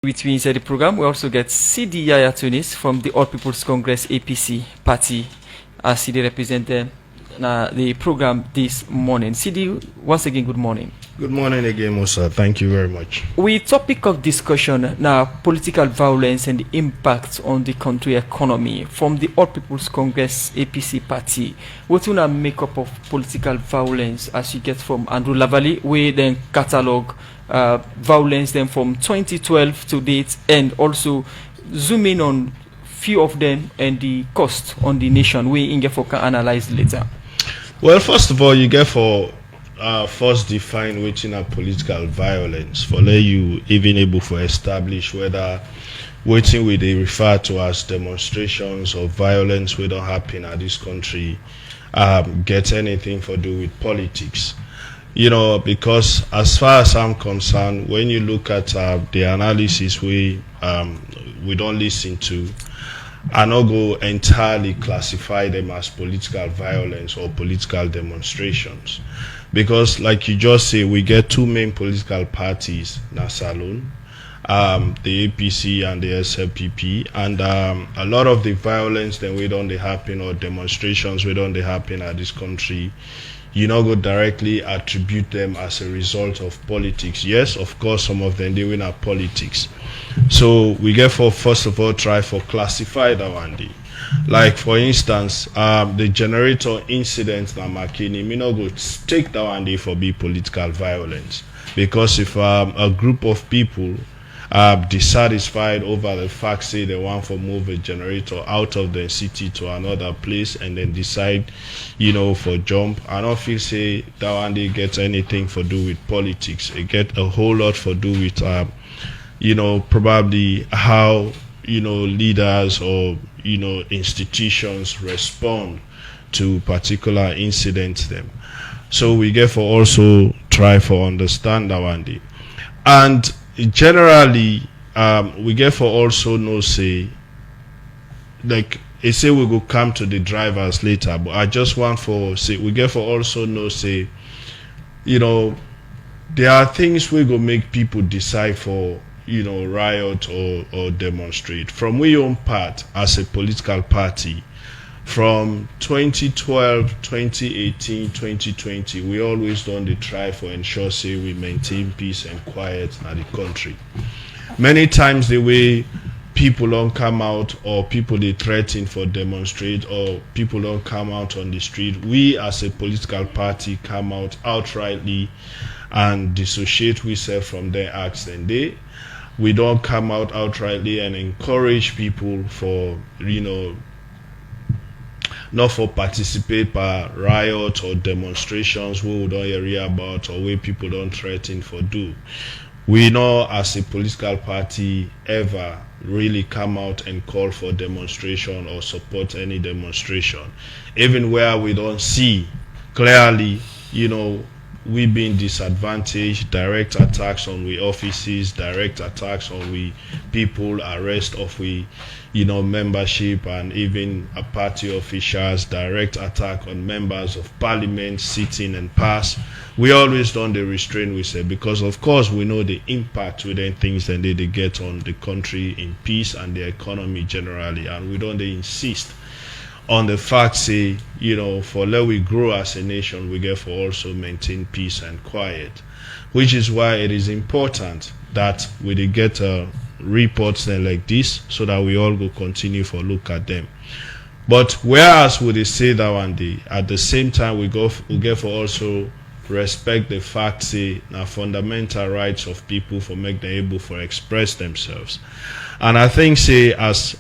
With me inside the program, we also get Yaya Tunis from the All People's Congress APC party as CD represented the program this morning. CD, once again, good morning. Good morning again, Musa. Thank you very much. We topic of discussion now, political violence and the impact on the country economy from the All People's Congress APC party. What will make up of political violence as you get from Andrew Lavalley, we then catalog violence then from 2012 to date, and also zoom in on few of them and the cost on the nation we in for can analyze later. Well, first of all, you get for first define within a political violence for let you even able to establish whether waiting we they refer to as demonstrations or violence we don't happen at this country get anything for do with politics. You know, because as far as I'm concerned, when you look at the analysis we don't listen to, I not go entirely classify them as political violence or political demonstrations, because like you just say, we get two main political parties na salon, the APC and the SLPP, and a lot of the violence that we don't happen or demonstrations we don't happen at this country, you not go directly attribute them as a result of politics. Yes, of course, some of them they win at politics. So we get for first of all try for classify that one day. Like for instance, the generator incident na Makini, me not go take that one day for be political violence, because if a group of people dissatisfied over the fact say they want to move a generator out of the city to another place and then decide, you know, for jump, I don't feel say that one day get anything for do with politics. It get a whole lot for do with you know, probably how, you know, leaders or, you know, institutions respond to particular incidents them. So we get for also try for understand that one day. And generally we get for also no say, like I say we go come to the drivers later, but I just want for say we get for also no say, you know, there are things we go make people decide for, you know, riot or demonstrate. From we own part as a political party, from 2012, 2018, 2020, we always done the try for ensure say we maintain peace and quiet in the country. Many times the way people don't come out or people they threaten for demonstrate or people don't come out on the street, we as a political party come out outrightly and dissociate ourselves from their acts, and we don't come out outrightly and encourage people for, you know, not for participate by riot or demonstrations we don't hear about or where people don't threaten for do. We know as a political party ever really come out and call for demonstration or support any demonstration, even where we don't see clearly, you know, we being disadvantaged, direct attacks on we offices, direct attacks on we people, arrest of we, you know, membership and even a party officials, direct attack on members of parliament sitting and pass. We always done the restraint we say, because of course we know the impact within things that they get on the country in peace and the economy generally, and we don't insist on the fact say, you know, for let we grow as a nation, we get for also maintain peace and quiet, which is why it is important that we get reports like this so that we all go continue for look at them. But whereas we they say that one day, at the same time we get for also respect the fact say now fundamental rights of people for make them able for express themselves. And I think say as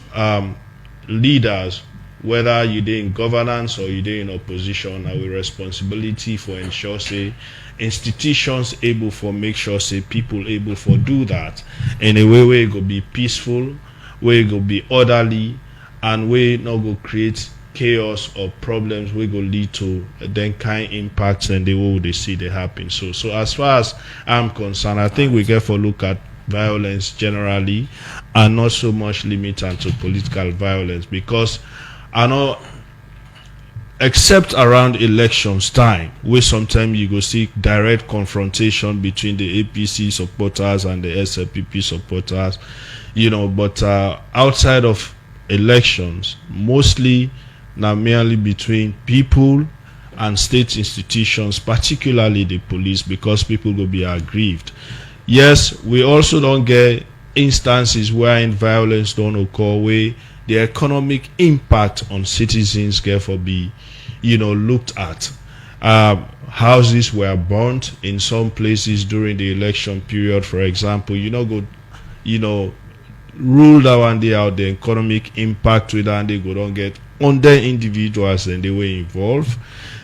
leaders, whether you in governance or you in opposition, our responsibility for ensure say institutions able for make sure say people able for do that in a way where it go be peaceful, where it go be orderly, and where not go create chaos or problems we go lead to then kind impacts and the way they see they happen. So as far as I'm concerned, I think we get for look at violence generally and not so much limited to political violence, because I know except around elections time, where sometimes you go see direct confrontation between the APC supporters and the SLPP supporters, but outside of elections, mostly now merely between people and state institutions, particularly the police, because people will be aggrieved. Yes, we also don't get instances where violence don't occur, where the economic impact on citizens therefore be looked at. Houses were burnt in some places during the election period, for example. Rule that one day out the economic impact with and they go don't get on the individuals and they were involved,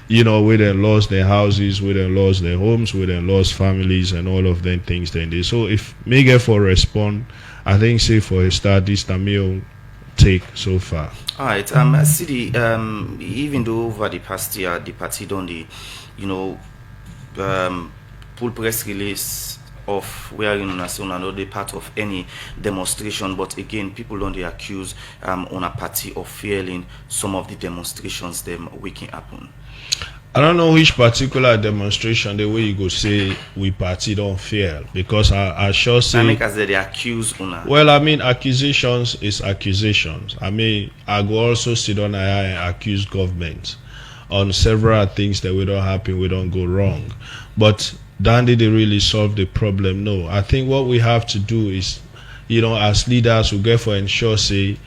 where they lost their houses, where they lost their homes, where they lost families and all of them things then they. So if me get for respond, I think say for a start this Tamil take so far. All right, City, even though over the past year the party done the pull press release of where another part of any demonstration, but again people don't accuse on a party of failing some of the demonstrations them waking happen. I don't know which particular demonstration the way you go say we party don't fail, because I sure say as they accuse una. Well, I mean accusations is accusations. I mean I go also sit on and accuse government on several things that we don't happen, we don't go wrong. But Dandy they really solve the problem. No, I think what we have to do is, as leaders we get for ensure say,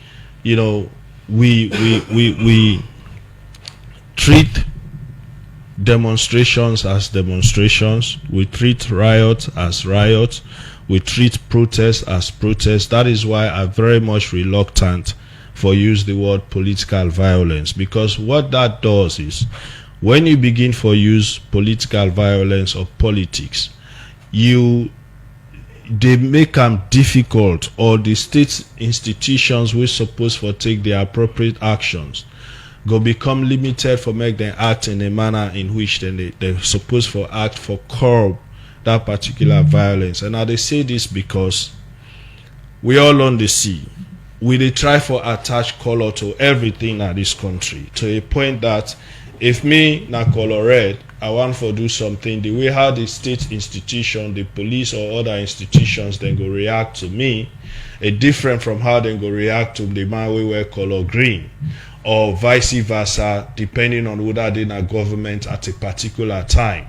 we treat demonstrations as demonstrations, we treat riots as riots, we treat protests as protests. That is why I'm very much reluctant for use the word political violence, because what that does is when you begin for use political violence or politics, they make them difficult, or the state institutions which supposed for take the appropriate actions go become limited for make them act in a manner in which then they're supposed for act for curb that particular violence. And now they say this because we all on the sea. They try for attach color to everything in this country, to a point that if me na color red, I want to do something, the way how the state institution, the police or other institutions then go react to me, is different from how they go react to the man we wear color green, or vice versa, depending on whether they in a government at a particular time.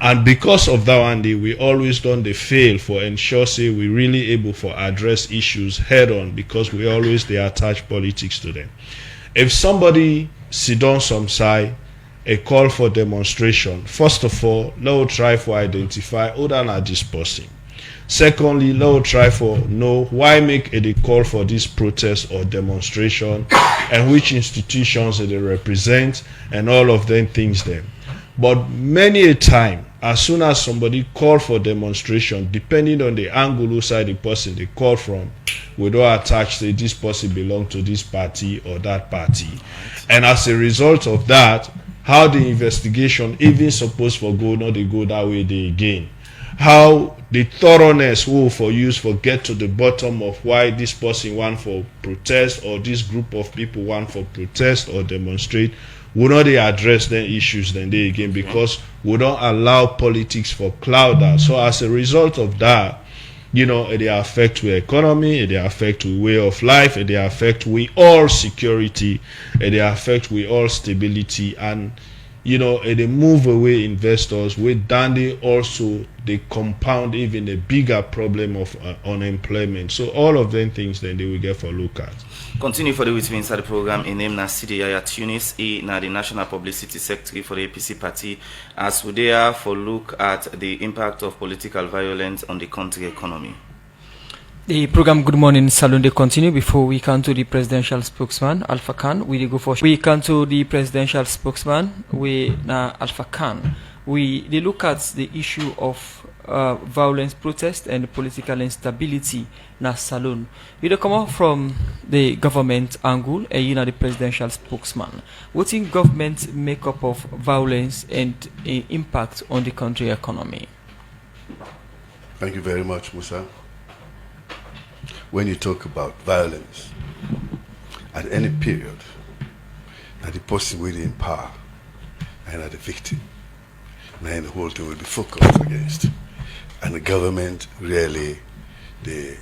And because of that one day, we always done the fail for ensure say we really able for address issues head on, because we always they attach politics to them. If somebody sit on some side, a call for demonstration, first of all, let's try for identify who than this person. Secondly, let's try for know why make a call for this protest or demonstration and which institutions they represent and all of them things them. But many a time, as soon as somebody call for demonstration, depending on the angle side the person they call from, we don't attach say this person belong to this party or that party. And as a result of that, how the investigation even supposed for go, not they go that way they again. How the thoroughness will for use for get to the bottom of why this person want for protest or this group of people want for protest or demonstrate, will not they address their issues then they again, because we don't allow politics for cloud that. So as a result of that, they affect we economy, they affect we way of life, they affect we all security, they affect we all stability, and they move away investors with dandy also they compound even a bigger problem of unemployment. So all of them things then they will get for look at. Continue for the with me inside the program. In name na Yaya Tunis, na the National Publicity Secretary for the APC party, as we there for look at the impact of political violence on the country economy. The program Good Morning Salon they continue. Before we come to the presidential spokesman Alpha Khan, we go for we come to the presidential spokesman we na Alpha Khan. They look at the issue of violence, protest, and political instability na Salon. We come out from the government angle, and the presidential spokesman. What's in government makeup of violence and impact on the country economy? Thank you very much, Musa. When you talk about violence at any period, that the person within power and are the victim. Now the whole thing will be focused against. And the government really, they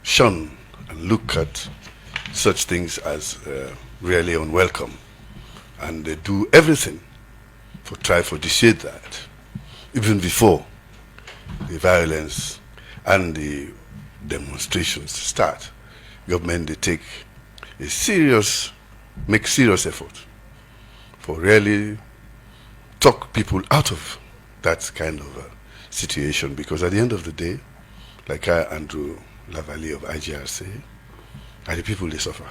shun and look at such things as really unwelcome. And they do everything for try to dissuade that. Even before the violence and the demonstrations start, government they take make serious effort for really talk people out of that kind of situation, because at the end of the day, like Andrew Lavalley of IGR say, are the people they suffer,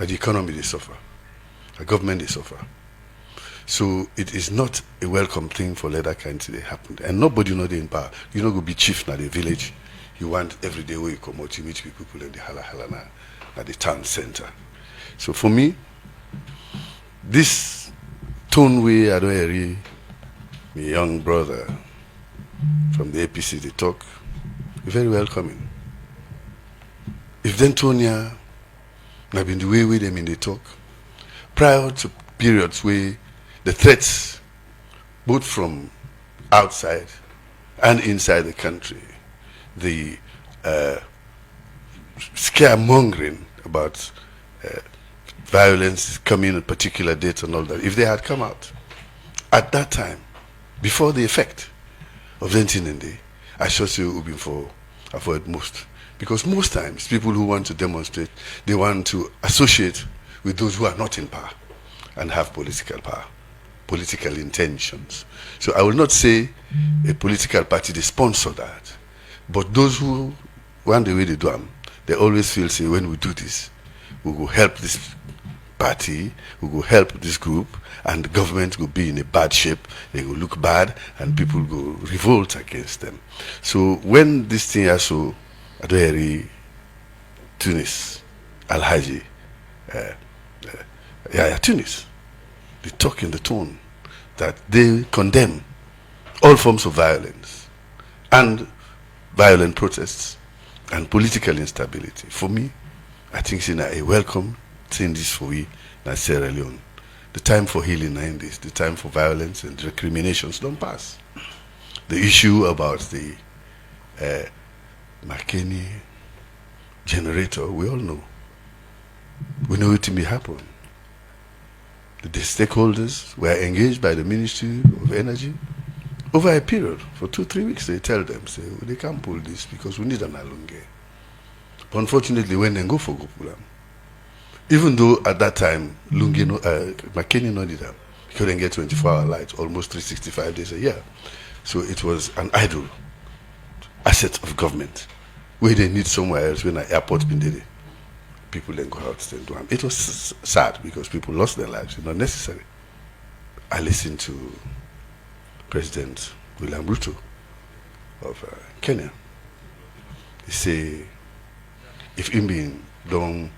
are the economy they suffer, the government they suffer. So it is not a welcome thing for let that kind of thing happen. And nobody know they in power. You know go be chief na the village. You want every day where you come out, you meet people in the hala na at the town center. So for me, this tone way I don't hear my young brother from the APC they talk, very welcoming. If then Tonya have been the way with them in the talk, prior to periods where the threats, both from outside and inside the country, the scaremongering about violence coming on particular dates and all that, if they had come out at that time, before the effect of the day, I should say it would be for avoid most. Because most times, people who want to demonstrate, they want to associate with those who are not in power and have political power, political intentions. So I will not say a political party, they sponsor that. But those who want the way they do them, they always feel, say, when we do this, we will help this party, we will help this group, and the government will be in a bad shape, they will look bad, and people will revolt against them. So when this thing also, Adoyeri, Tunis, Alhaji, Yaya, Tunis, they talk in the tone that they condemn all forms of violence and violent protests and political instability. For me, I think it's a welcome thing this for we in Sierra Leone. The time for healing in this, the time for violence and recriminations don't pass. The issue about the McKinney generator, we all know. We know it may happen. The stakeholders were engaged by the Ministry of Energy over a period for 2-3 weeks. They tell them, say, well, they can't pull this because we need an alunge. But unfortunately, when they go for Gopulam, even though at that time, McKinney no did them, he couldn't get 24-hour lights, almost 365 days a year. So it was an idle asset of government, where they need somewhere else when an airport been there. People then go out and do them. It was sad because people lost their lives. It's not necessary. I listened to President William Ruto of Kenya. He say, if him don't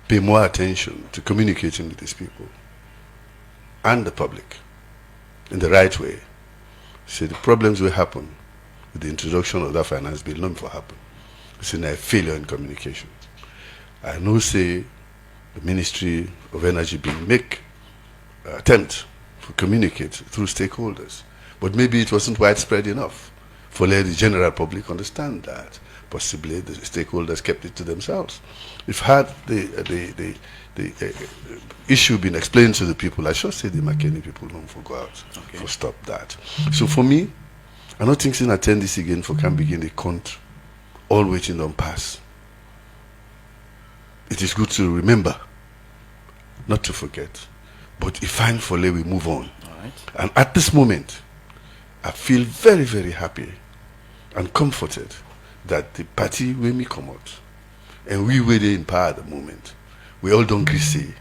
pay more attention to communicating with these people and the public in the right way, say the problems will happen with the introduction of that finance bill, not for happen. It's a failure in communication. I know say the Ministry of Energy been make attempt to communicate through stakeholders, but maybe it wasn't widespread enough for let the general public understand that. Possibly the stakeholders kept it to themselves. If had the issue been explained to the people, I should say the McKinney people don't go out for stop that. So for me, I don't think I attend this again for can begin the count, all waiting on pass. It is good to remember, not to forget. But if fine for let we move on. All right. And at this moment, I feel very, very happy and comforted that the party when we come out, and we were there in power at the moment, we all don't agree say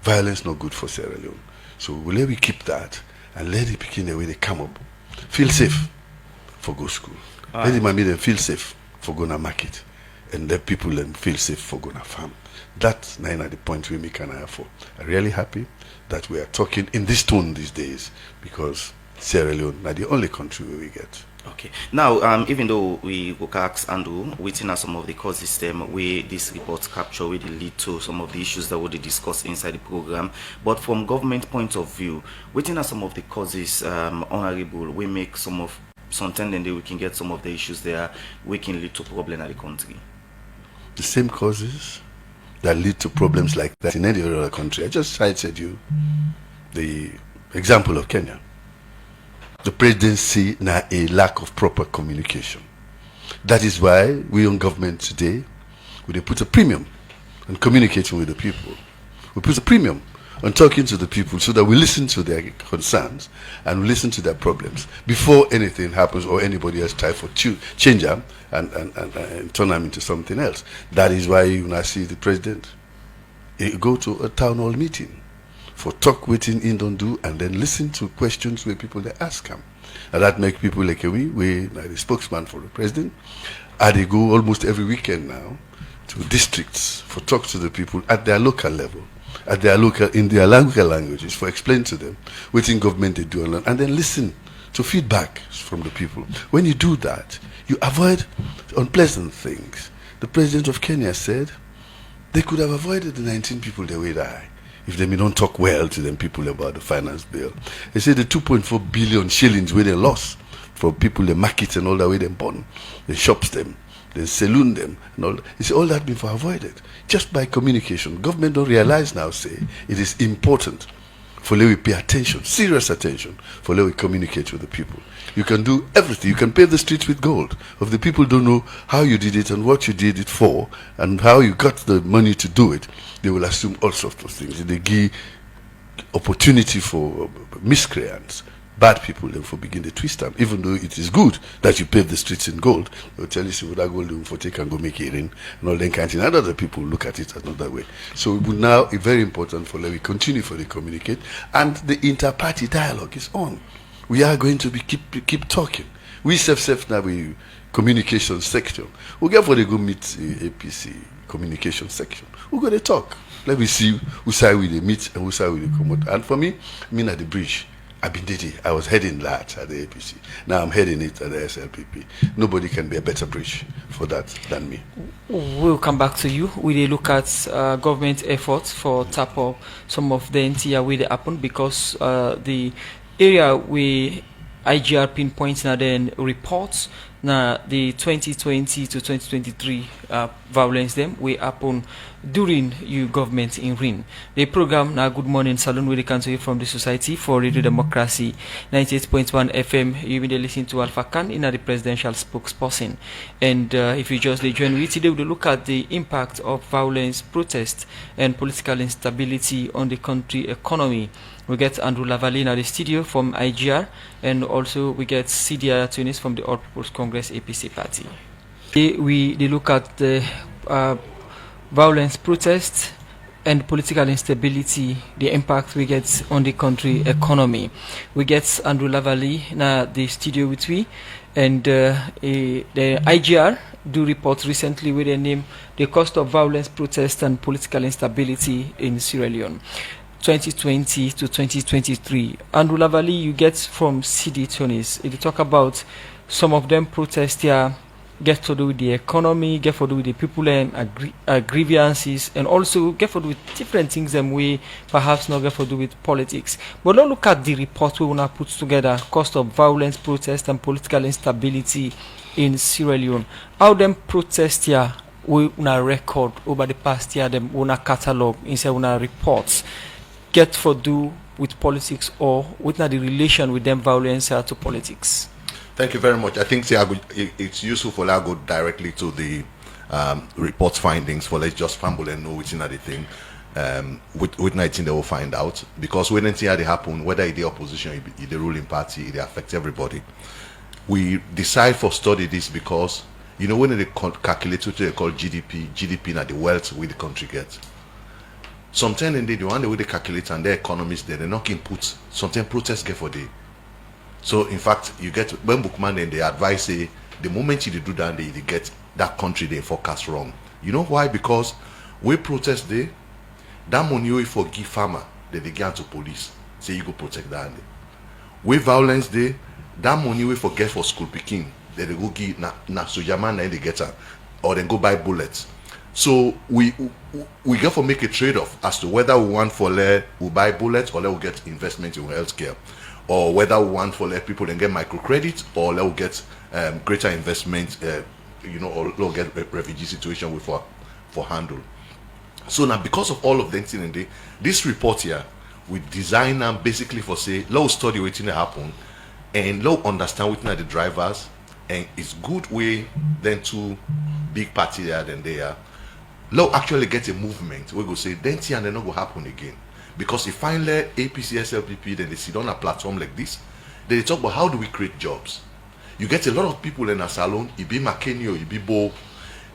violence not good for Sierra Leone. So let we keep that and let the begin the way they come up. Feel safe for go school. Let the mommy them feel safe for going to market. And let people then feel safe for going to farm. That's nine at the point we make an eye for. I'm really happy that we are talking in this tone these days because Sierra Leone are the only country where we get Okay. Now, even though we go ask Andrew, within some of the causes where this report capture will lead to some of the issues that we discuss inside the program, but from government point of view, within some of the causes, honorable, we make sometimes then we can get some of the issues there, we can lead to problem at the country. The same causes that lead to problems like that in any other country. I just cited you the example of Kenya. The presidency now a lack of proper communication. That is why we on government today, we put a premium on communicating with the people. We put a premium on talking to the people so that we listen to their concerns and we listen to their problems before anything happens or anybody else tries to change them and turn them into something else. That is why you now see the president go to a town hall meeting for talk waiting in don't do and then listen to questions where people they ask him. And that make people like we the spokesman for the president. And they go almost every weekend now to districts for talk to the people at their local level, at their local in their local languages for explain to them what in government they do and then listen to feedback from the people. When you do that, you avoid unpleasant things. The president of Kenya said they could have avoided the 19 people that will die if they don't talk well to them people about the finance bill. They say the 2.4 billion shillings where they lost for people, the markets and all that way they born, they shops them, they saloon them and all that. You see, all that been for avoided just by communication. Government don't realize now, say, it is important for we pay attention, serious attention, for we communicate with the people. You can do everything. You can pave the streets with gold. If the people don't know how you did it and what you did it for and how you got the money to do it, they will assume all sorts of things. They give opportunity for miscreants, bad people, then for begin to twist them. Even though it is good that you pave the streets in gold, they'll tell you, see, what that gold for take and go make it in, and all that kind of thing. And other people look at it another way. So it would now be very important for we continue for the communicate, and the inter-party dialogue is on. We are going to be keep talking. We self now we communication section. We get for the go meet the APC communication section. We go to talk. Let me see who side we they meet and who side we they come out. And for me at the bridge. I've been did it. I was heading that at the APC. Now I'm heading it at the SLPP. Nobody can be a better bridge for that than me. We'll come back to you. We look at government efforts for tap up some of the NTR where they happen because the area where IGR pinpoints now then reports now the 2020 to 2023 violence them will happen during your government in RIN. The program now Good Morning Salon where they can hear from the Society for Radio Democracy 98.1 FM. You will listen to Alpha Khan in the presidential spokesperson. And if you just join me today, we'll look at the impact of violence, protest and political instability on the country economy. We get Andrew Lavalin at the studio from IGR, and also we get Yaya Tunis from the All People's Congress APC party. We look at the violence, protest, and political instability, the impact we get on the country economy. We get Andrew Lavalin na the studio with me, and the IGR do report recently with the name The Cost of Violence, Protest, and Political Instability in Sierra Leone. 2020 to 2023. Andrew Lavalin, you get from Tunis. If you talk about some of them protests here, get to do with the economy, get to do with the people and grievances, and also get to do with different things and we perhaps not get to do with politics. But let's look at the report we want to put together, Cost of Violence, Protest, and Political Instability in Sierra Leone. How them protests here we want record over the past year, them want catalog inside want reports get for do with politics or with the relation with them violence to politics? Thank you very much. I think it's useful for I go directly to the report findings for let's just fumble and know which another thing with 19 they will find out, because when they happen, whether it's the opposition or the ruling party, it affects everybody. We decide for study this because when they calculate what they call GDP now the wealth we the country gets. Sometimes indeed the one way they calculate and their economists they're not input. Sometimes protests get for day. So in fact you get when bookman and they advise say the moment you do that they get that country they forecast wrong. You know why? Because we protest day, that money we for give farmer, they get to police. Say you go protect that day. We violence day, that money we forget for school picking, they go give na sojaman na they get am, or then go buy bullets. So we get to make a trade-off as to whether we want for we buy bullets or let we get investment in healthcare, or whether we want for let people then get microcredit or let we get greater investment, or let we get refugee situation with for handle. So now because of all of them thing in this report here, we design them basically for say, let us study what's going to happen and let us understand what are the drivers, and it's good way then to big party there than they are. Let us actually get a movement. We go say then and then not go happen again. Because if finally APC SLPP then they sit on a platform like this, they talk about how do we create jobs. You get a lot of people in a salon, it be McKinney or it be Bo,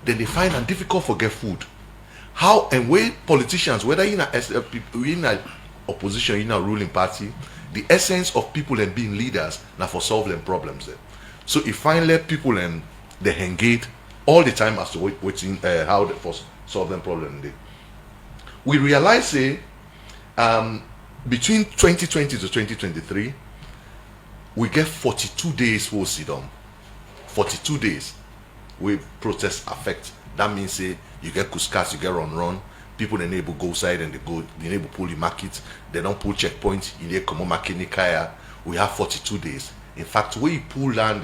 then they find it difficult to get food. How and where politicians, whether in a SLPP, in a opposition, in a ruling party, the essence of people and being leaders now for solving problems there. So if finally people and they engage all the time as to waiting how they for solve them problem there. We realize say between 2020 to 2023 we get 42 days for sit down. 42 days we protest affect. That means say you get kuskas, you get run. People they able go side and they able pull the market. They don't pull checkpoint. You need come on market kaya. We have 42 days. In fact, when you pull land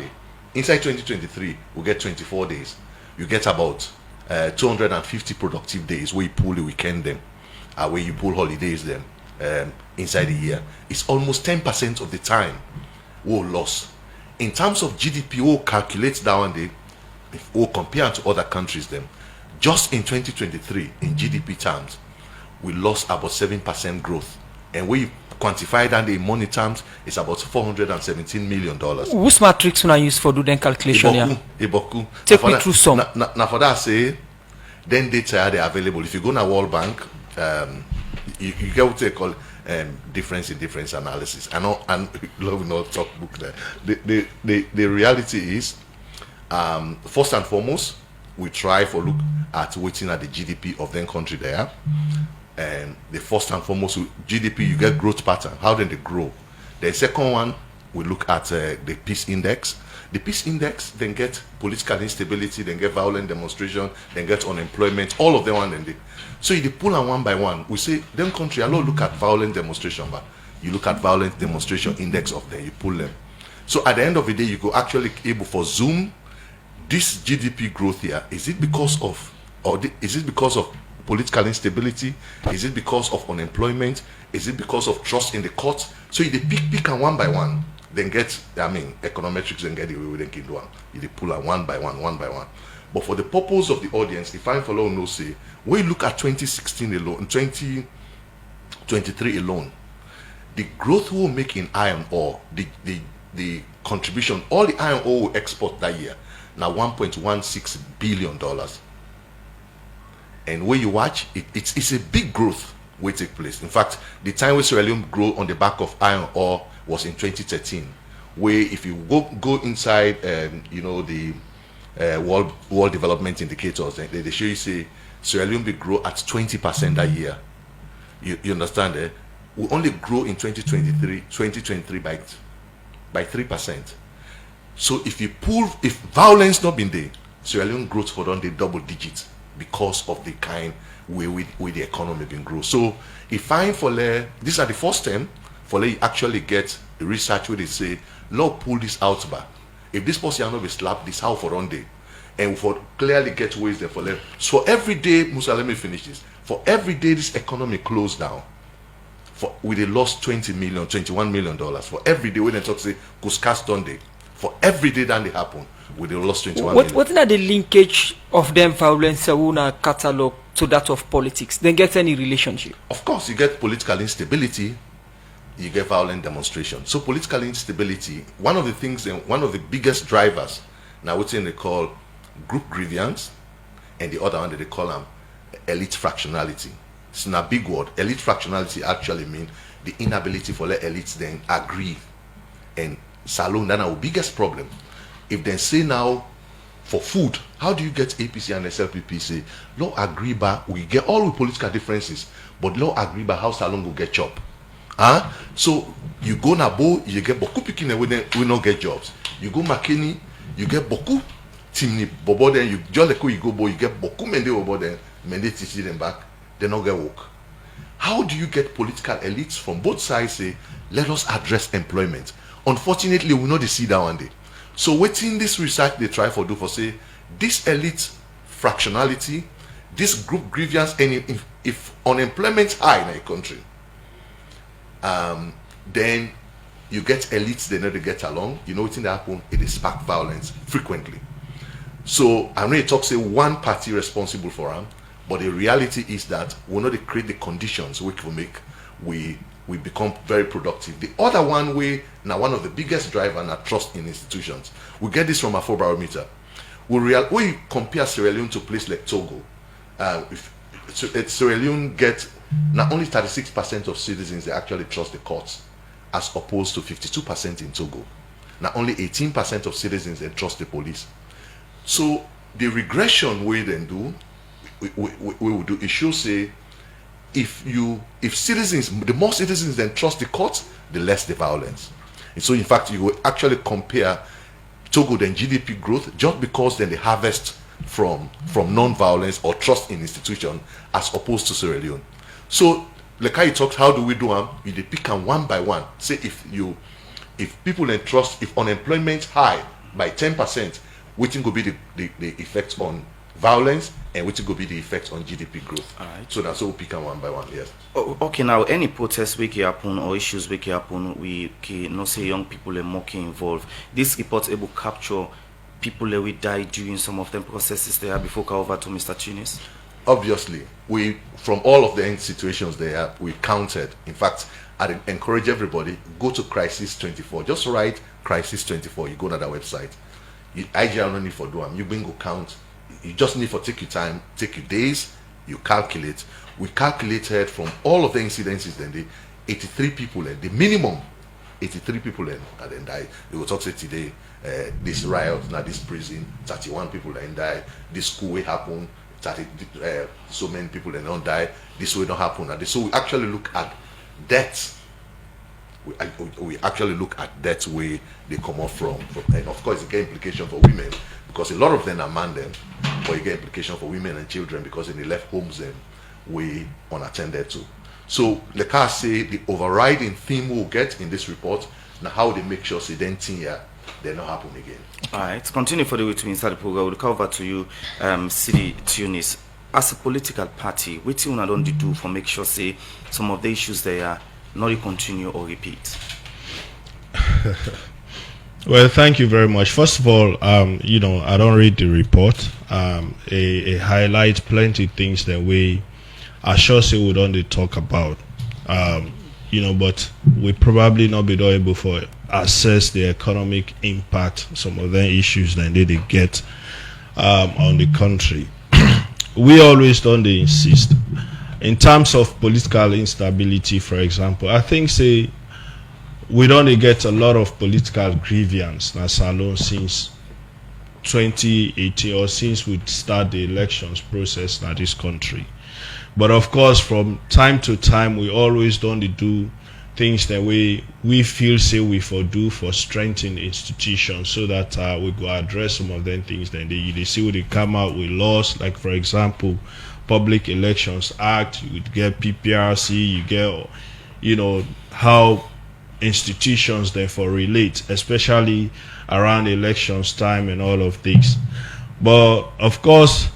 inside 2023, we get 24 days. You get about 250 productive days where you pull the weekend them, where you pull holidays them inside the year. It's almost 10% of the time we lost. In terms of GDP, we calculate down the, if we compare to other countries them, just in 2023 in GDP terms, we lost about 7% growth, and we quantify that in money terms, it's about $417 million. Which matrix when I use for do then calculation here? Iboku. Take me through some. Now for that say, then data are available. If you go to World Bank, you get what they call difference in difference analysis. I know, and love not talk book there. The reality is, first and foremost, we try for look at waiting at the GDP of the country there. And the first and foremost GDP, you get growth pattern. How then they grow? The second one, we look at the peace index. The peace index then get political instability, then get violent demonstration, then get unemployment. All of them one and they. So you pull them one by one. We say them country, allow look at violent demonstration, but you look at violent demonstration index of them. You pull them. So at the end of the day, you go actually able for Zoom. This GDP growth here, is it because of political instability? Is it because of unemployment? Is it because of trust in the courts? So you pick and one by one, then get, econometrics and get the way we then can do one. You pull them one by one. But for the purpose of the audience, if I follow no say, when you look at 2016 alone, 2023 alone, the growth we'll make in iron ore, the contribution, all the iron ore we export that year, now $1.16 billion. And when you watch, it's a big growth will take place. In fact, the time where Sierra Leone grew on the back of iron ore was in 2013. Where if you go inside, the world development indicators, they show you say Sierra Leone will grow at 20% that year. You understand? We only grow in 2023 by 3%. So if violence not been there, Sierra Leone growth for on the double digits because of the kind way the economy been grow. So if I for these are the first time for you actually get the research where they say, Lord, pull this out back. If this person not be slap this how for one day, and for clearly get ways there for them. So every day, Musa, let me finish this. For every day this economy closed down, we they lost $21 million. For every day when they talk say Kuskas Sunday. For every day that they happen, we they lost 21 million. What is the linkage of them violence una catalog to that of politics? Then get any relationship? Of course, you get political instability, you get violent demonstration. So political instability, one of the things and one of the biggest drivers, now what's in they call group grievance, and the other one that they call elite fractionality. It's not a big word. Elite fractionality actually means the inability for the elites then agree. And Salon, that's our biggest problem. If they say now for food, how do you get APC and SLPP say, law agree by we get all the political differences, but law agree by how Salon will get chop. So you go Nabo, you get boku picking we not get jobs. You go Makeni, you get boku timni bobo, then you just like you go boy, you get boku mende bobo, then mende teach them back, they not get work. How do you get political elites from both sides say, let us address employment? Unfortunately, we know they see that one day. So waiting this research they try for do for say, this elite fractionality, this group grievance, and if unemployment high in a country, then you get elites, they never get along. You know what's in that happen? It is spark violence frequently. So I know it talks say one party responsible for them, but the reality is that we know they create the conditions which will make we become very productive. The other one way, now one of the biggest driver and trust in institutions. We get this from a Afrobarometer. We compare Sierra Leone to a place like Togo. Sierra Leone get not only 36% of citizens they actually trust the courts, as opposed to 52% in Togo. Now only 18% of citizens they trust the police. So the regression we then do, we will do, it should say if citizens, the more citizens then trust the courts, the less the violence. And so in fact you will actually compare Togo then GDP growth just because then they harvest from non-violence or trust in institution as opposed to Sierra Leone. So like how you talked, how do we do them? You pick them one by one. Say if people then trust, if unemployment high by 10%, which will be the effect on violence and which will be the effect on GDP growth. All right. So that's how we pick them one by one. Yes. Okay, now any protests we can happen or issues we can happen, we can not say young people are more involved. This report able to capture people that we died during some of them processes there before go over to Mr. Tunis. Obviously, we from all of the end situations there, we counted. In fact, I'd encourage everybody go to Crisis 24. Just write Crisis 24. You go to that website. IGR no need for do them. You bring go count. You just need for take your time, take your days. You calculate. We calculated from all of the incidences. Then the 83 people, the minimum 83 people then died. They will talk say today. This riot, now this prison, 31 people then die. This school will happen. 30, so many people then don't die. This will not happen. So we actually look at deaths. We actually look at deaths where they come off from, and of course it get implication for women because a lot of them are man them, but you get implication for women and children because they left homes them we unattended to. So like I say, the overriding theme we'll get in this report now how they make sure say here they not happen again. All right, continue for the way to inside the program. We'll cover to you, City Tunis. As a political party, what you don't do for make sure say some of the issues there not continue or repeat? Well, thank you very much. First of all, I don't read the report. It highlights plenty of things that we are sure say we don't talk about. But we probably not be able to assess the economic impact some of the issues that they get on the country. We always don't insist. In terms of political instability, for example, I think say we don't get a lot of political grievance na Salon since 2018 or since we start the elections process in this country. But of course, from time to time, we always don't do things that we feel say we for do for strengthening institutions so that we go address some of them things. Then they see what they come out with laws, like for example, Public Elections Act. You would get PPRC. You get, how institutions therefore relate, especially around elections time and all of this. But of course,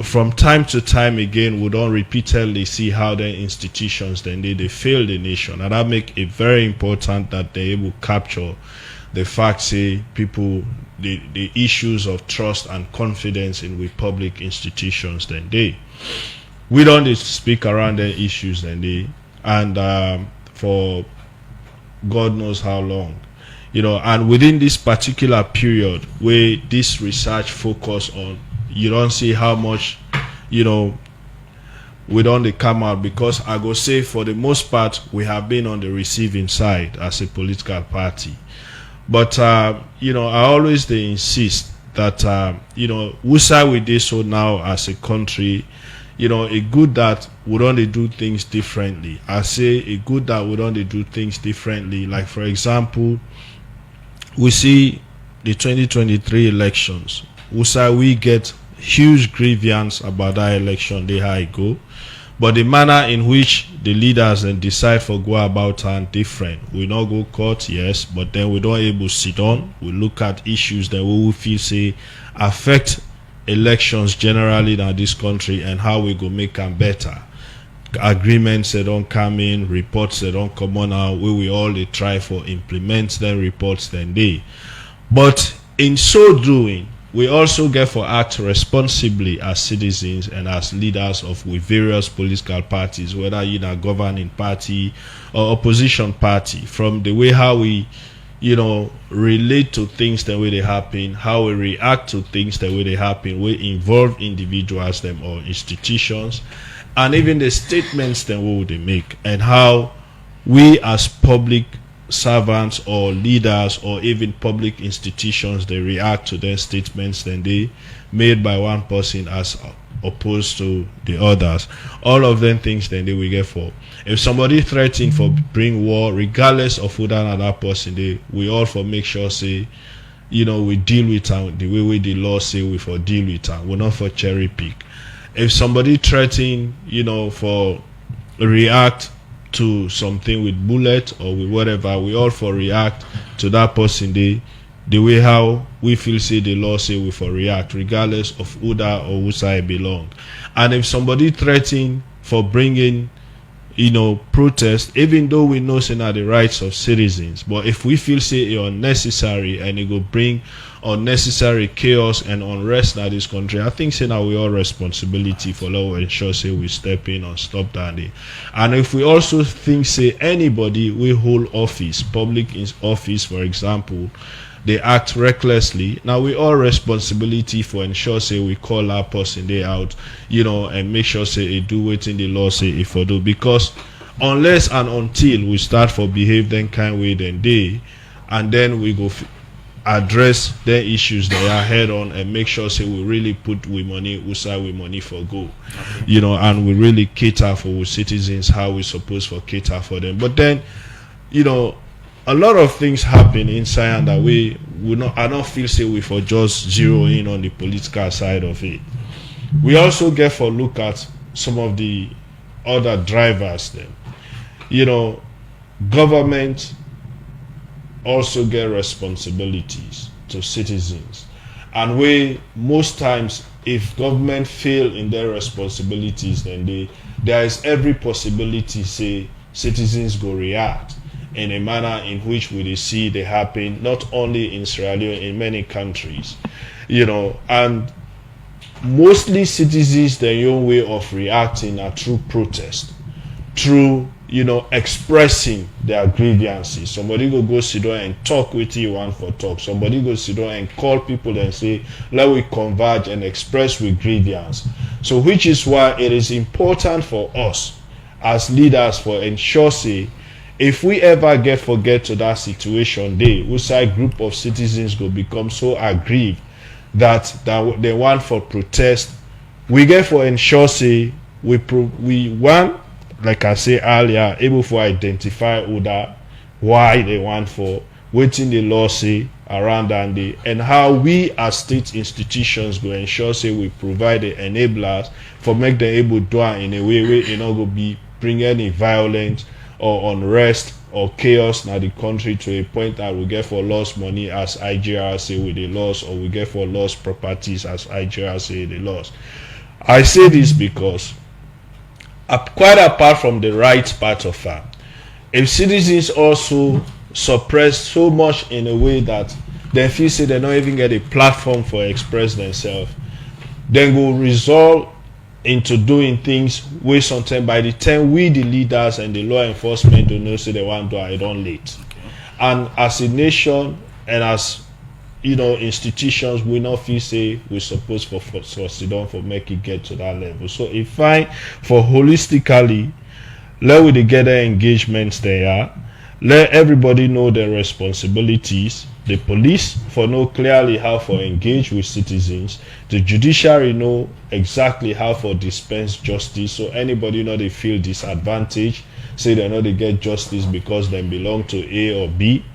from time to time again, we don't repeatedly see how the institutions then they fail the nation, and that make it very important that they will capture the fact say people the issues of trust and confidence in with public institutions then we don't speak around the issues then and for God knows how long, and within this particular period where this research focus on, you don't see how much we don't come out, because I go say for the most part we have been on the receiving side as a political party. But I always insist that who side with this so now as a country, a good that we don't dey do things differently. I say a good that we don't dey do things differently. Like for example, we see the 2023 elections. We get huge grievance about that election, the how it go. But the manner in which the leaders then decide for go about and different. We not go court, yes, but then we don't able sit down. We look at issues that we will feel say affect elections generally in this country and how we go make them better. Agreements that don't come in, reports that don't come on now, we all they try for implement them reports then they. But in so doing, we also get for act responsibly as citizens and as leaders of with various political parties, whether you're a governing party or opposition party, from the way how we, relate to things the way they happen, how we react to things the way they happen, we involve individuals them or institutions, and even the statements then we would make, and how we as public servants or leaders or even public institutions they react to their statements then they made by one person as opposed to the others. All of them things then they will get for. If somebody threatening for bring war, regardless of who that another person, we all for make sure say, we deal with them the way the law say we for deal with them. We're not for cherry pick. If somebody threatening, for react to something with bullet or with whatever, we all for react to that person the way how we feel say the law say we for react, regardless of who that or who side belong. And if somebody threatening for bringing protest, even though we know say not the rights of citizens, but if we feel say it unnecessary and it go bring unnecessary chaos and unrest in this country, I think say now we all responsibility for law ensure say we step in and stop that. And if we also think say anybody we hold office, public office for example, they act recklessly, now we all responsibility for ensure say we call that person they out, and make sure say they do what in the law say if for do, because unless and until we start for behave then kind way then they, and then we go address their issues they are head on and make sure say we really put we money we money for go, and we really cater for we citizens how we supposed for cater for them. But then a lot of things happen inside and that I don't feel say we for just zero in on the political side of it. We also get for look at some of the other drivers then. Government also get responsibilities to citizens, and we most times if government fail in their responsibilities then there is every possibility say citizens go react in a manner in which we see they happen not only in Sierra Leone, in many countries, and mostly citizens their own way of reacting are through protest, through expressing their grievances. Somebody go sit down and talk with you want for talk. Somebody go sit down and call people and say, let we converge and express with grievance. So which is why it is important for us as leaders for ensure say, if we ever forget to that situation, outside group of citizens go become so aggrieved that they want for protest, we get for ensure say we want, like I say earlier, able for identify why they want for waiting the law say around that day, and how we as state institutions go ensure say we provide the enablers for make them able to do it in a way where it not go be bring any violence or unrest or chaos in the country to a point that we get for lost money as IGR say with the loss, or we get for lost properties as IGR say the loss. I say this because quite apart from the right part of it, if citizens also suppress so much in a way that they feel say they don't even get a platform for express themselves, then go result into doing things where sometimes by the time we the leaders and the law enforcement don't know say they want to do it on late. And as a nation and as institutions, we not feel say we supposed for sit down for make it get to that level. So if fine for holistically let we get their engagements there, let everybody know their responsibilities, The police for know clearly how for engage with citizens. The judiciary know exactly how for dispense justice. So anybody know they feel disadvantaged, say they know they get justice because they belong to A or B.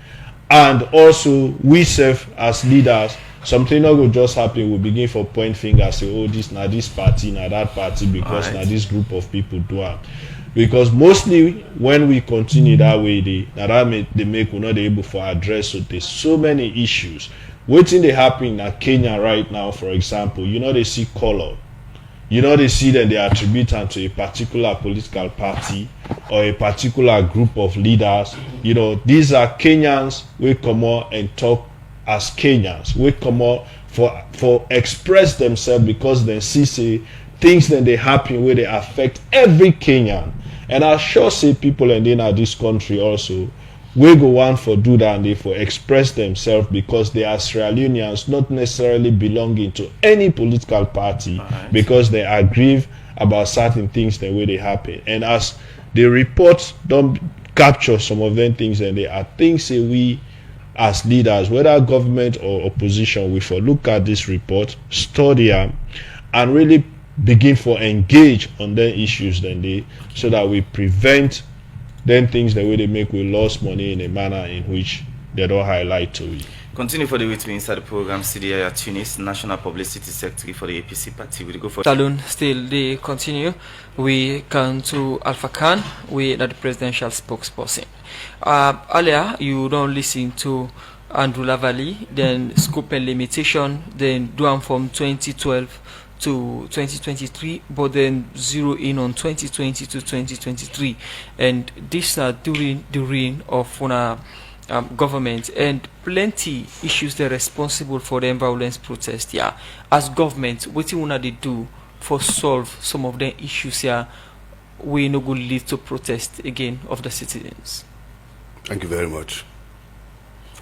And also we serve as leaders. Something not will just happen. We begin for point fingers, say, oh, this now this party, now that party, because now this group of people do it. Because mostly when we continue that way, they make we're not able to address. So there's so many issues. Waiting they happen in Kenya right now, for example, they see color. They see that they attribute them to a particular political party or a particular group of leaders. These are Kenyans we come out and talk as Kenyans. We come out for express themselves because they see things that they happen where they affect every Kenyan. And I sure say people and in this country also we go want for do that and they for express themselves because they are Sierra Leoneans, not necessarily belonging to any political party, because they agree about certain things the way they happen. And as the reports don't capture some of them things, and they are things say we as leaders, whether government or opposition, we for look at this report, study them, and really begin for engage on their issues so that we prevent then things the way they make we lose money in a manner in which they don't highlight to it. Continue for the way to inside the program. Yaya Tunis, National Publicity Secretary for the APC party. We go for Salon still they continue. We come to Alpha Khan, we are the presidential spokesperson. Earlier you don't listen to Andrew Lavalley, then scope and limitation, then do them from 2012 to 2023, but then zero in on 2020 to 2023, and this are during the reign of una government, and plenty issues they're responsible for the violence protest. Yeah, as government, what you wanna do for solve some of the issues here? We no good lead to protest again of the citizens. Thank you very much.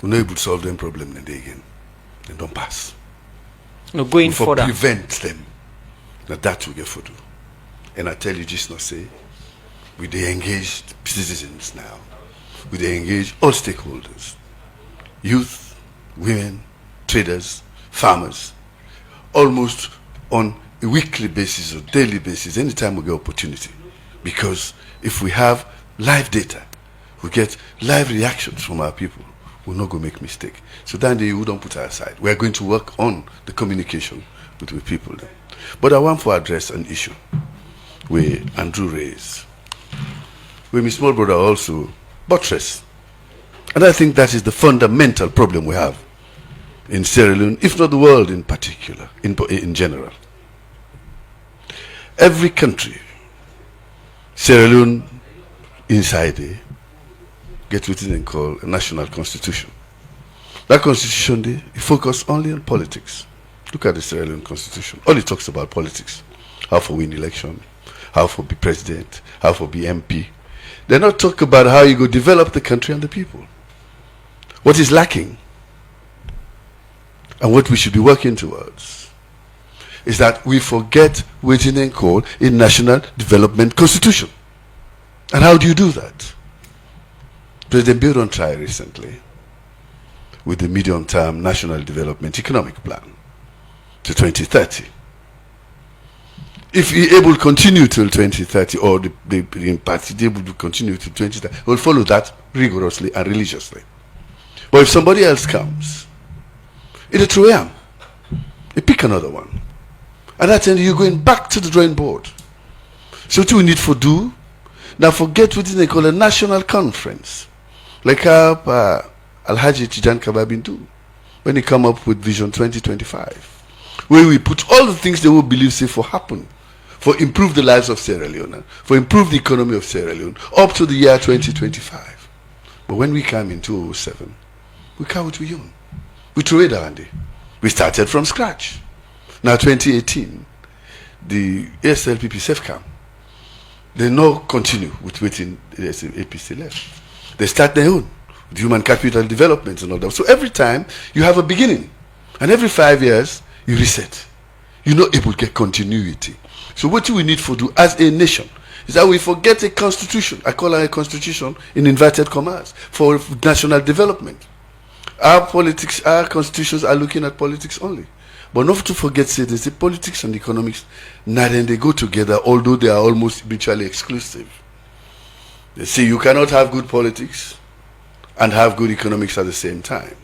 We're not able to solve them problem again. They don't pass. No, going further. Prevent them. Now that we get for do. And I tell you just not say, we they engage citizens now. We they engage all stakeholders. Youth, women, traders, farmers. Almost on a weekly basis or daily basis, anytime we get opportunity. Because if we have live data, we get live reactions from our people, we're not going to make mistake. So that day we don't put it aside. We're going to work on the communication with people. But I want to address an issue where Andrew raised, where my small brother also buttress. And I think that is the fundamental problem we have in Sierra Leone, if not the world in particular, in general. Every country, Sierra Leone inside there, get what they call a national constitution. That constitution, they focus only on politics. Look at the Sierra Leone constitution. All it talks about politics. How to win election, how to be president, how to be MP. They not talk about how you go develop the country and the people. What is lacking and what we should be working towards is that we forget what they call a national development constitution. And how do you do that? President Bill on trial recently with the medium-term national development economic plan to 2030. If he able to continue till 2030, or the party able to continue till 2030, we'll follow that rigorously and religiously. But if somebody else comes, it'll throw him. You pick another one. And that's when you're going back to the drawing board. So what we need to do, now forget what they call a national conference. Like how Alhaji Tijan Kababin do when he come up with Vision 2025. Where we put all the things they will believe say for happen, for improve the lives of Sierra Leone, for improve the economy of Sierra Leone, up to the year 2025. But when we came in 2007, we came with we own. We threw it down there. We started from scratch. Now 2018, the ASLPP SEFCAM, they now continue with waiting the APC left. They start their own, with human capital development and all that. So every time you have a beginning, and every 5 years, you reset. You're not able to get continuity. So what we need to do as a nation is that we forget a constitution. I call it a constitution in inverted commas for national development. Our politics, our constitutions are looking at politics only. But not to forget, say, they say politics and economics, now then they go together, although they are almost mutually exclusive. They say you cannot have good politics and have good economics at the same time.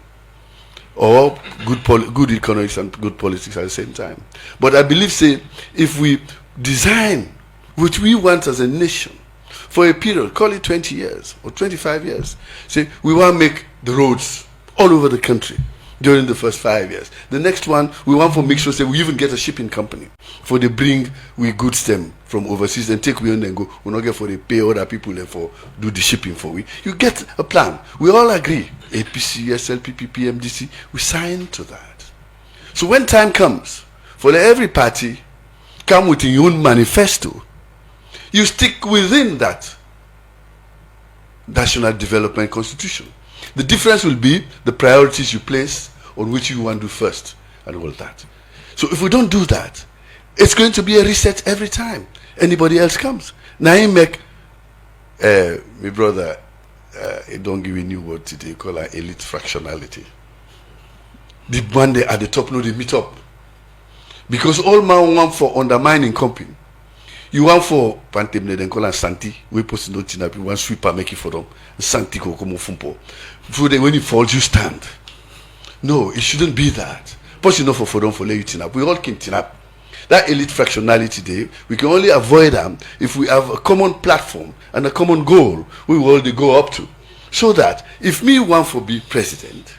Or good economics and good politics at the same time. But I believe, say, if we design what we want as a nation for a period, call it 20 years or 25 years, say we want to make the roads all over the country during the first 5 years. The next one, we want to make sure, say, we even get a shipping company for they bring we goods them from overseas and take we on and go. We not get for they pay other people and for do the shipping for we. You get a plan. We all agree. APC, SLPP, PMDC, we sign to that. So when time comes for every party come with your own manifesto, you stick within that national development constitution. The difference will be the priorities you place on which you want to do first and all that. So if we don't do that, it's going to be a reset every time anybody else comes. Now you make my brother he don't give a new word today, you call it elite fractionality. The one they at the top, no, they meet up. Because all man want for undermining company. You want for Pantemne, then call it Santi. We post no tina, you want sweeper make it for them. Santi ko komo fumpo. So then when it falls, you stand. No, it shouldn't be that. Post enough for them for let you tin up. We all can tin up. That elite fractionality day, we can only avoid them if we have a common platform and a common goal we will all go up to. So that if me want for be president,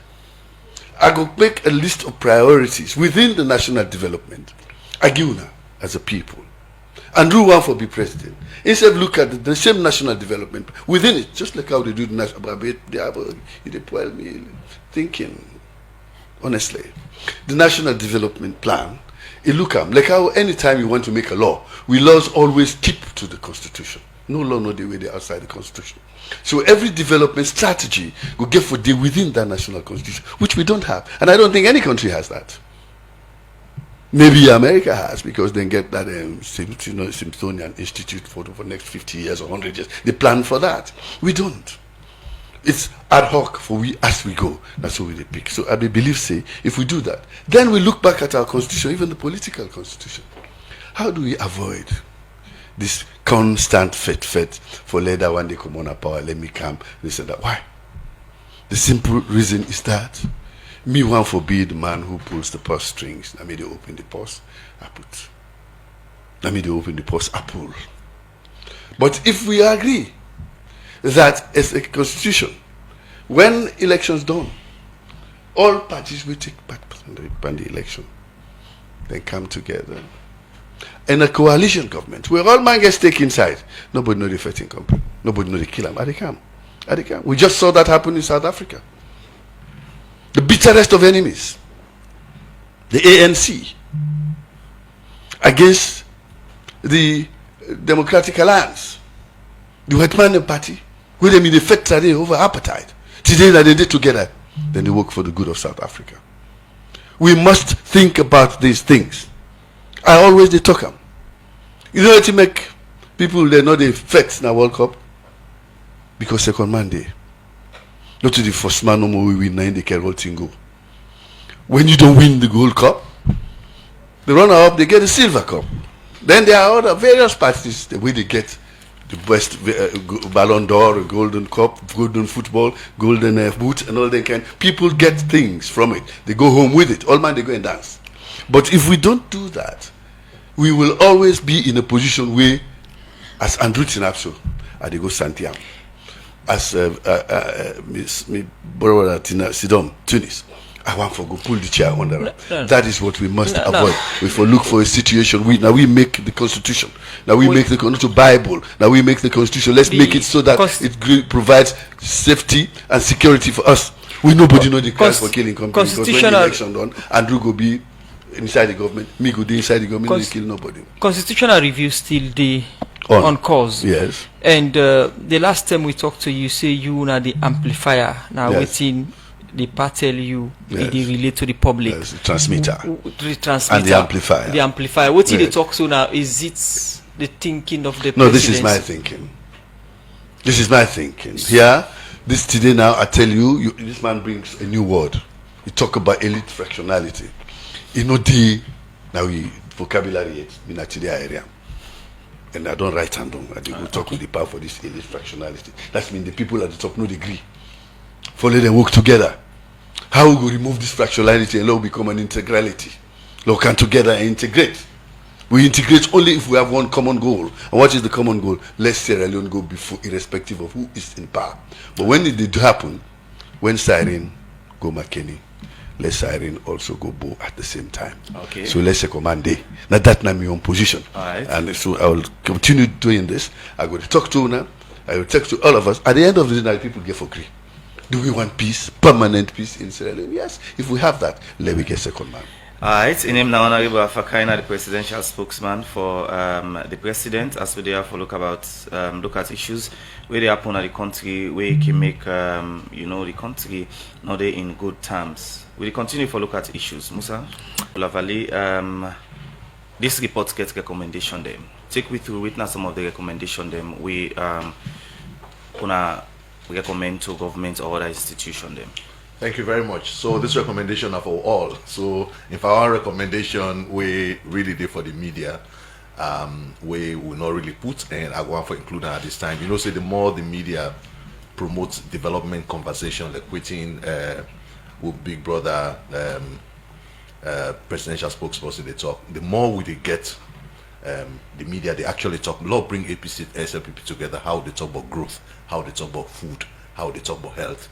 I go make a list of priorities within the national development. Agiuna as a people. And do one for be president. Instead look at the same national development within it, just like how they do the national me thinking. Honestly. The national development plan, it look at like how anytime you want to make a law, we laws always keep to the constitution. No law no the way they outside the constitution. So every development strategy will get for day within that national constitution, which we don't have. And I don't think any country has that. Maybe America has, because they get that Smithsonian Institute for the next 50 years or 100 years. They plan for that. We don't. It's ad hoc for we as we go. That's what we pick. So I believe, say, if we do that, then we look back at our constitution, even the political constitution. How do we avoid this constant fet for later when they come on a power, let me come, this and that? Why? The simple reason is that me want forbid the man who pulls the purse strings. Let me they open the purse, I put. Let me they open the purse, I pull. But if we agree that as a constitution, when elections done, all parties will take part in the election, then come together. In a coalition government, where all man gets taken inside, nobody know the fighting company, nobody know the kill them. They come. We just saw that happen in South Africa. The bitterest of enemies, the ANC, against the Democratic Alliance, the White Man Party, where they made the fight today over apartheid. Today that they did together, then they work for the good of South Africa. We must think about these things. I always they talk them. You know to make people they know they fight in the World Cup? Because second Monday. Not to the first man no more we win 9 they can roll thing go. When you don't win the Gold Cup, the runner up they get the Silver Cup. Then there are other various parties the way they get the best Ballon d'Or, Golden Cup, Golden Football, Golden Boot, and all that kind. People get things from it. They go home with it. All man they go and dance. But if we don't do that, we will always be in a position where, as Andrew Tinapso, they go Santiago, as my brother Sidom, Tunis, I want to go pull the chair under. No. That is what we must avoid. If we look for a situation, we make the constitution. Now we make the constitution Bible. Now we make the constitution. Let's make it so that it provides safety and security for us. We nobody know the crime for killing companies. Because when the election done, Andrew go be inside the government, me go be inside the government, we kill nobody. Constitutional review still the on cause. Yes. And the last time we talked to you, say you are the amplifier. Now within the part tell you it relate to the public. Yes, the transmitter. The transmitter. And the amplifier. The amplifier. What they talk to now? Is it the thinking of the No, this is my thinking. This is my thinking. Here, This today now, I tell you, this man brings a new word. You talk about elite fractionality. You know the now we vocabulary it in actually area. And I don't write hand down. I will talk with the power for this elite fractionality. That means the people at the top no degree. For let them work together. How we go remove this fractionality and let it become an integrality. Let come together and integrate. We integrate only if we have one common goal. And what is the common goal? Let Sierra Leone go before, irrespective of who is in power. But when did it happen? When Siren go McKinney, let Siren also go Bo at the same time. Okay. So let's say command day. Now that now my own position. All right. And so I will continue doing this. I will talk to now. I will talk to all of us. At the end of the day, now people get for free. Do we want peace, permanent peace in Sierra Leone? Yes. If we have that, let me get second man. Alright, in him now Honorable Afakaina, the presidential spokesman for the president, as we there for look at issues where they happen at the country, where it can make the country not they in good terms. We continue for look at issues. Musa Lavali, this report gets recommendation them. Take we through witness some of the recommendation them we gonna recommend to government or other institution them. Thank you very much. So this recommendation are for all. So if our recommendation we really did for the media, we will not really put, and I want to include that at this time. You know, say the more the media promotes development conversation, like quitting with Big Brother, presidential spokesperson they talk, the more we they get the media, they actually talk. Lord, bring APC, SLPP together. How they talk about growth, how they talk about food, how they talk about health.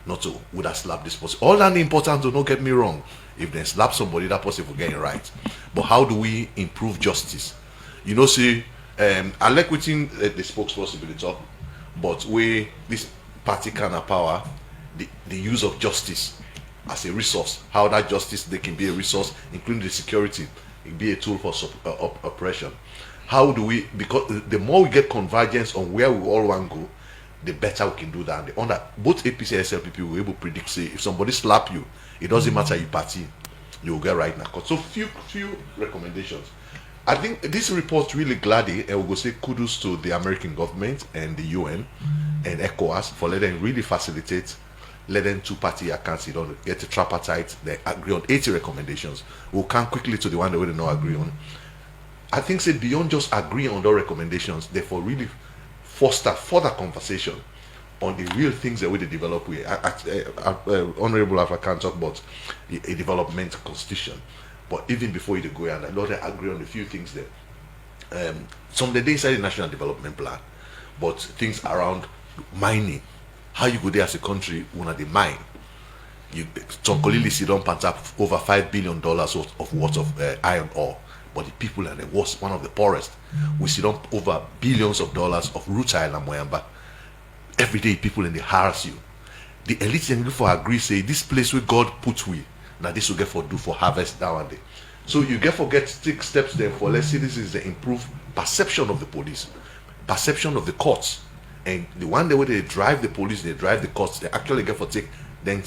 Not to would have slapped this person. All that important, do not get me wrong. If they slap somebody, that person will get it right. But how do we improve justice? You know, see, I like within the spokesperson will talk, but this party kind of power, the use of justice as a resource, how that justice they can be a resource, including the security, it be a tool for oppression. How do we? Because the more we get convergence on where we all want to go, the better we can do that. On that, both APC and SLPP will be able to predict, say, if somebody slap you, it doesn't matter your party, you will get right now. So few recommendations. I think this report really gladly, and we will say kudos to the American government and the UN and ECOWAS for letting them really facilitate, letting two-party accounts, you don't get a tripartite, they agree on 80 recommendations. We'll come quickly to the one that we don't agree on. I think say beyond just agreeing on those recommendations, therefore really foster further conversation on the real things that we develop with. Honorable African talk about a development constitution, but even before you go and I know they agree on a few things there. Some they inside the national development plan, but things around mining, how you go there as a country when they mine. Some colleagues don't pant up over $5 billion worth of iron ore. But the people are the worst, one of the poorest. We see them over billions of dollars of rutile and moyamba. Every day people in the harass you. The elite and for agree say this place where God put we. Now this will get for do for harvest now and then. So you get for take steps there for let's say this is the improved perception of the police, perception of the courts. And the one way they drive the police, they drive the courts, they actually get for take then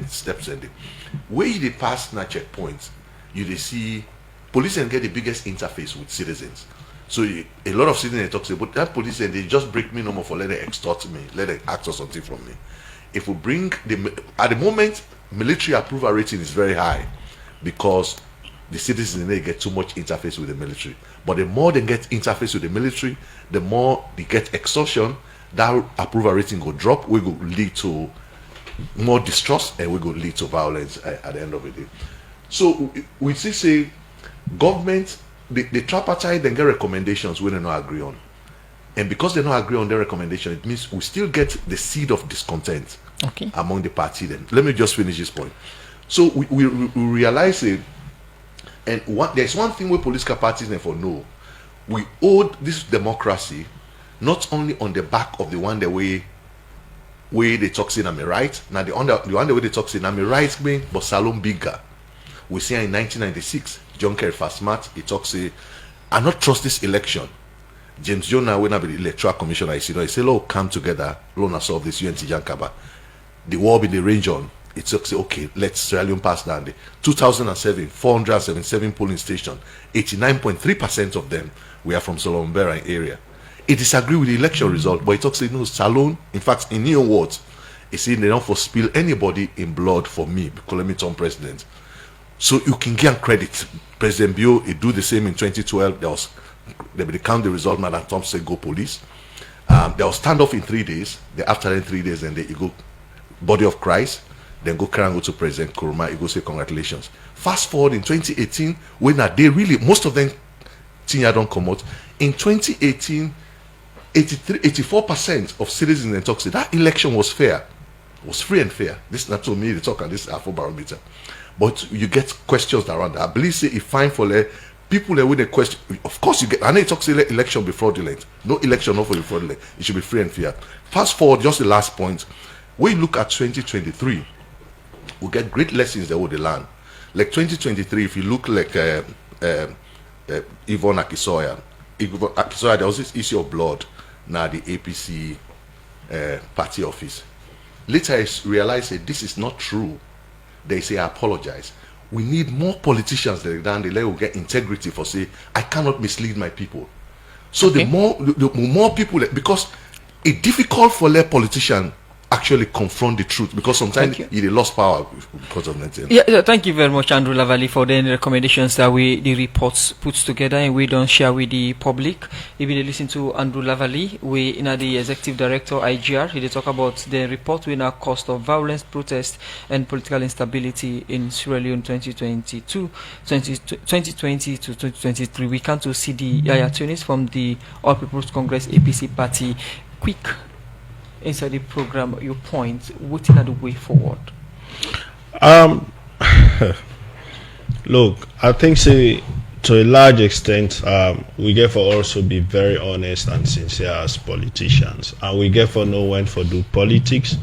steps in there. Where they pass na checkpoints, they see police and get the biggest interface with citizens. So a lot of citizens talk say, but that police and they just break me no more for let them extort me, let them ask for something from me. If we bring at the moment, military approval rating is very high because the citizens they get too much interface with the military. But the more they get interface with the military, the more they get extortion. That approval rating will drop. We will lead to more distrust and we will lead to violence at the end of the day. So we still say. Government, the tripartite then get recommendations we don't agree on. And because they don't agree on their recommendation, it means we still get the seed of discontent among the party then. Let me just finish this point. So we realize it, and there's one thing we political parties never know. We owe this democracy not only on the back of the one the way they talk in I'm right. Now the one the way they talk in I'm right me, but Salom bigger. We see in 1996. John Kerry fast smart, he talks say, I not trust this election. James Jonah, when I be the electoral commissioner, he say, "Oh, come together, Lona solve this UNT Jankaba." The war in the region, it talks say, okay, let's Sierra Leone pass down the 2007, 477 polling stations, 89.3% of them were from Solomon area. It disagree with the election result, but it talks say no, Salone, in fact, in new words, You see, they don't for spill anybody in blood for me, because let me turn president. So you can get credit. President Bio, he do the same in 2012. They will count the result, Madam Thompson, go police. There was standoff in 3 days. After in 3 days, then they go body of Christ, then go carry and go to President Kuruma, he go say congratulations. Fast forward in 2018, when they really, most of them, Tinya don't come out. In 2018, 84% of citizens in talk say that election was fair, was free and fair. This is not to me, the talk, and this is Afro Barometer. But you get questions around that. I believe say if fine for people that with a question, of course you get, I know it talks election be fraudulent. No election not for the fraudulent. It should be free and fair. Fast forward, just the last point. When you look at 2023, we get great lessons that would learn. Like 2023, if you look like Yvonne Akisoya, there was this issue of blood now the APC party office. Later I realized that this is not true. They say I apologize. We need more politicians than they will get integrity for say I cannot mislead my people. So Okay. the more people, because it's difficult for a politician actually confront the truth, because sometimes Thank they lost power because of that. Yeah, thank you very much, Andrew Lavalley, for the recommendations that the reports puts together and we don't share with the public. If you listen to Andrew Lavalley, we the executive director IGR, he talk about the report with our cost of violence, protest, and political instability in Sierra Leone 2020 to 2023. We come to see the Yaya Tunis from the All People's Congress APC party. Quick inside the program, your point, what are the way forward? Look, I think say to a large extent, we get for also be very honest and sincere as politicians, and we get for know when for do politics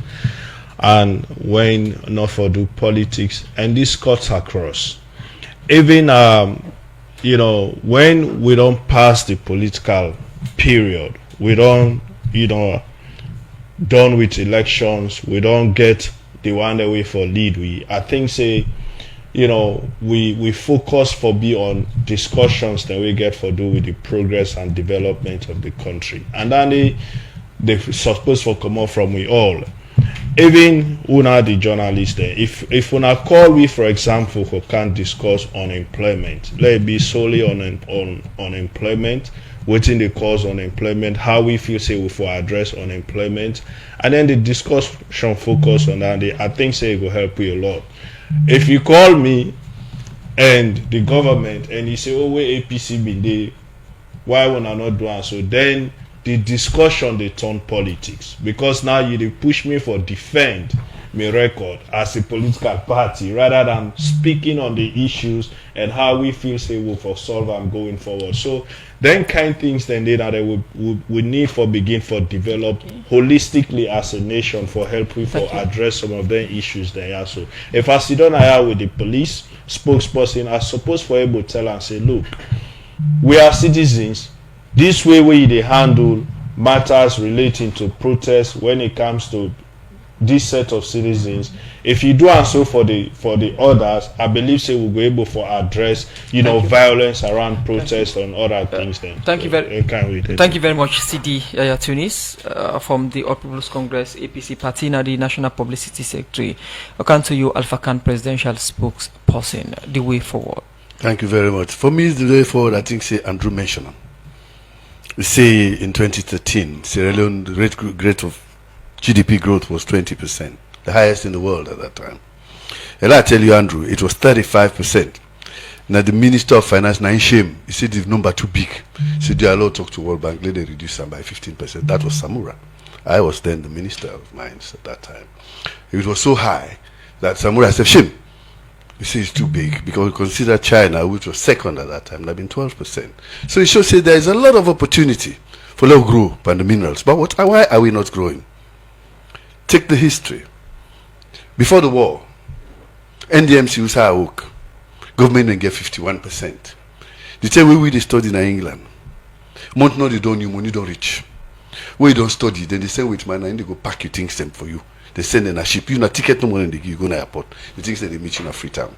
and when not for do politics, and this cuts across. Even when we don't pass the political period, we don't done with elections, we don't get the one that we for lead. I think say we focus for be on discussions that we get for do with the progress and development of the country, and then they supposed for come out from we all. Even una the journalists there, if una call we for example who can't discuss unemployment, let it be solely on unemployment, waiting the cause unemployment, how we feel say we for address unemployment, and then the discussion focus on that. I think say it will help you a lot. If you call me and the government and you say, oh, where APC been there, why when I not doing so, then the discussion they turn politics, because now you they push me for defend my record as a political party rather than speaking on the issues and how we feel say we for solve them going forward. So then kind things then they that we need for begin for develop holistically as a nation for help we for address some of the issues there. So if I sit down here with the police spokesperson, I suppose for able to tell and say, look, we are citizens. This way they handle matters relating to protests when it comes to this set of citizens. If you do and so for the others, I believe say we'll be able to address violence around protests and other things. Then Thank you very much, CD Yaya Tunis from the All People's Congress APC party, now the National Publicity Secretary. I come to you, Alpha Khan presidential spokesperson. The way forward. Thank you very much. For me, the way forward, I think say Andrew mentioned. We say in 2013, Sierra Leone, the rate of GDP growth was 20%, the highest in the world at that time. And I tell you, Andrew, it was 35%. Now the Minister of Finance, now in shame, he said the number too big. He said, they allow talk to World Bank, let them reduce them by 15%. That was Samura. I was then the Minister of Mines at that time. It was so high that Samura said, shame. You see, it's too big because we consider China, which was second at that time, had been 12%. So it shows there is a lot of opportunity for low growth and the minerals. But why are we not growing? Take the history. Before the war, NDMC was our work. Government didn't get 51%. The same way we studied in England. Month no, they don't you money don't reach. When you don't study, then they send with man and they go pack your things them for you. They send in a ship, you know, ticket no money, you go to the airport. The things that they meet you in a free town.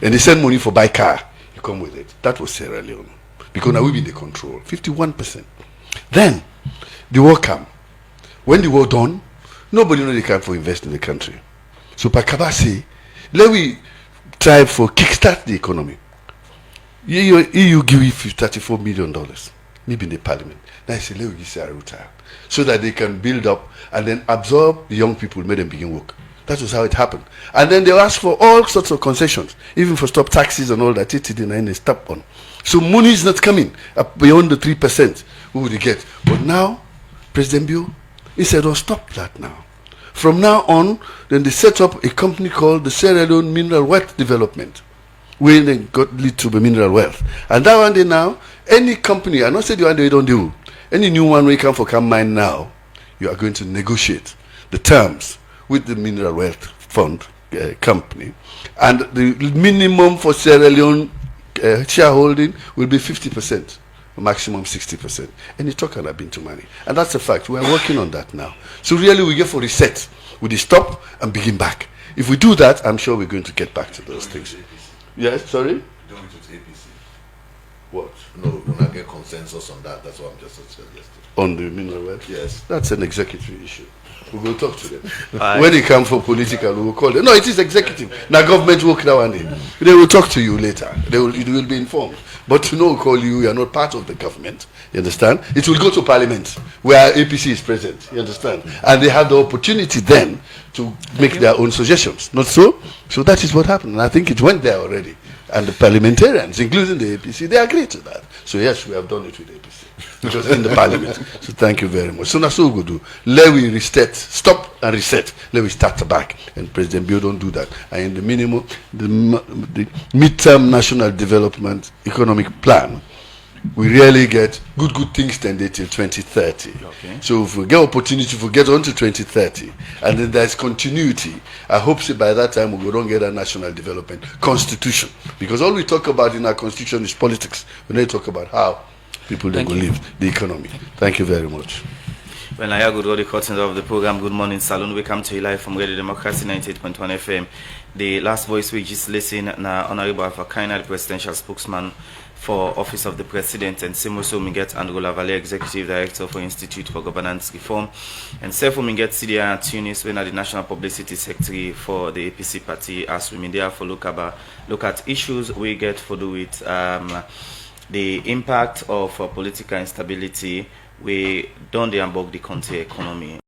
And they send money for buy car, you come with it. That was Sierra Leone. Because now we be in the control. 51%. Then the war came. When the war done, Nobody know they can for invest in the country. So Pakabasi, let we try for kickstart the economy. EU give you $34 million, maybe in the parliament. Now I say, let we give a retire, so that they can build up and then absorb the young people, make them begin work. That was how it happened. And then they ask for all sorts of concessions, even for stop taxes and all that. They stop on. So money is not coming up beyond the 3%. Who would you get? But now, President Bill, he said, oh, stop that now. From now on, then they set up a company called the Sierra Leone Mineral Wealth Development, where they got lead to the mineral wealth. And that one day now, any company, I not say the one they don't do, any new one we come for come mine now, you are going to negotiate the terms with the mineral wealth fund company, and the minimum for Sierra Leone shareholding will be 50%, maximum 60%. Any talk have been to money, and that's a fact. We are working on that now. So really, we get for reset. We stop and begin back. If we do that, I'm sure we're going to get back to those things. Yes, sorry. Don't it with APC. What? No, we're not get consensus on that. That's what I'm just suggesting. On the mineral wealth? Yes. That's an executive issue. We will talk to them. When they come for political, we will call them. No, it is executive. Now government work now and then. They will talk to you later. You will be informed. But to know, call you are not part of the government. You understand? It will go to parliament where APC is present. You understand? And they have the opportunity then to make their own suggestions. Not so? So that is what happened. And I think it went there already. And the parliamentarians, including the APC, they agreed to that. So yes, we have done it with APC. Because in the parliament. So thank you very much. So that's what we do. Let we reset, stop and reset. Let we start back. And President Bill don't do that. And in the minimum, the midterm national development economic plan, we really get good things tended till 2030. Okay. So if we get opportunity, if we get on to 2030, and then there's continuity, I hope so by that time we don't get a national development constitution. Because all we talk about in our constitution is politics. We need to talk about how people then go live the economy. Thank you very much. Well, now good all the curtains of the program. Good morning, Salon. We come to you live from Radio Democracy 98.1 FM. The last voice we just listened now, Honorable Alfakaina, the presidential spokesman for Office of the President, and Simoso Minget Andrew Lavalley, Executive Director for Institute for Governance Reform, and Sefo Minget Sidia Tunis, when the National Publicity Secretary for the APC party, as we therefore look at issues we get for do with the impact of political instability we don't unbog the country economy.